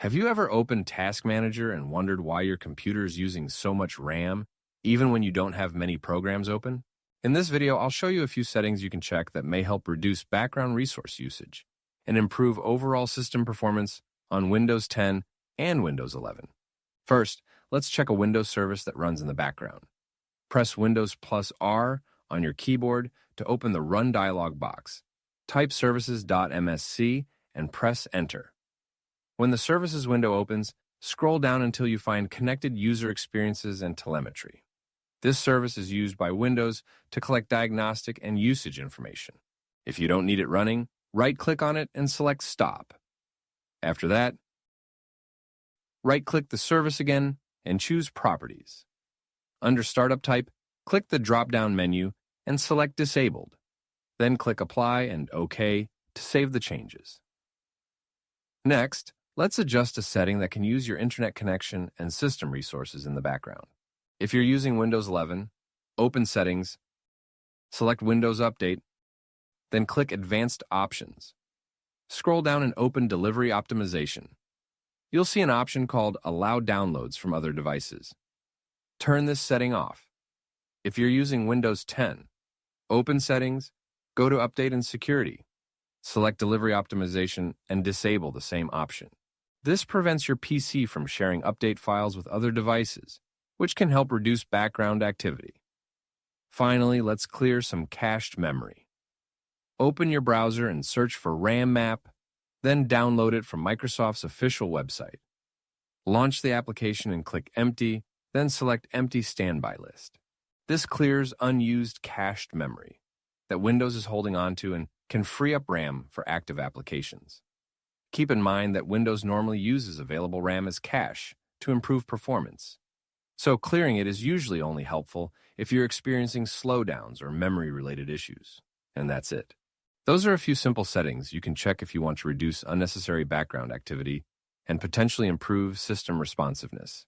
Have you ever opened Task Manager and wondered why your computer is using so much RAM, even when you don't have many programs open? In this video, I'll show you a few settings you can check that may help reduce background resource usage and improve overall system performance on Windows 10 and Windows 11. First, let's check a Windows service that runs in the background. Press Windows plus R on your keyboard to open the Run dialog box. Type services.msc and press Enter. When the Services window opens, scroll down until you find Connected User Experiences and Telemetry. This service is used by Windows to collect diagnostic and usage information. If you don't need it running, right-click on it and select Stop. After that, right-click the service again and choose Properties. Under Startup Type, click the drop-down menu and select Disabled. Then click Apply and OK to save the changes. Next, let's adjust a setting that can use your internet connection and system resources in the background. If you're using Windows 11, open Settings, select Windows Update, then click Advanced Options. Scroll down and open Delivery Optimization. You'll see an option called Allow Downloads from Other Devices. Turn this setting off. If you're using Windows 10, open Settings, go to Update and Security. Select Delivery Optimization and disable the same option. This prevents your PC from sharing update files with other devices, which can help reduce background activity. Finally, let's clear some cached memory. Open your browser and search for RAM map, then download it from Microsoft's official website. Launch the application and click Empty, then select Empty Standby List. This clears unused cached memory that Windows is holding onto and can free up RAM for active applications. Keep in mind that Windows normally uses available RAM as cache to improve performance, so clearing it is usually only helpful if you're experiencing slowdowns or memory-related issues. And that's it. Those are a few simple settings you can check if you want to reduce unnecessary background activity and potentially improve system responsiveness.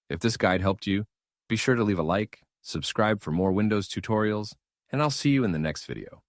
If this guide helped you, be sure to leave a like, subscribe for more Windows tutorials, and I'll see you in the next video.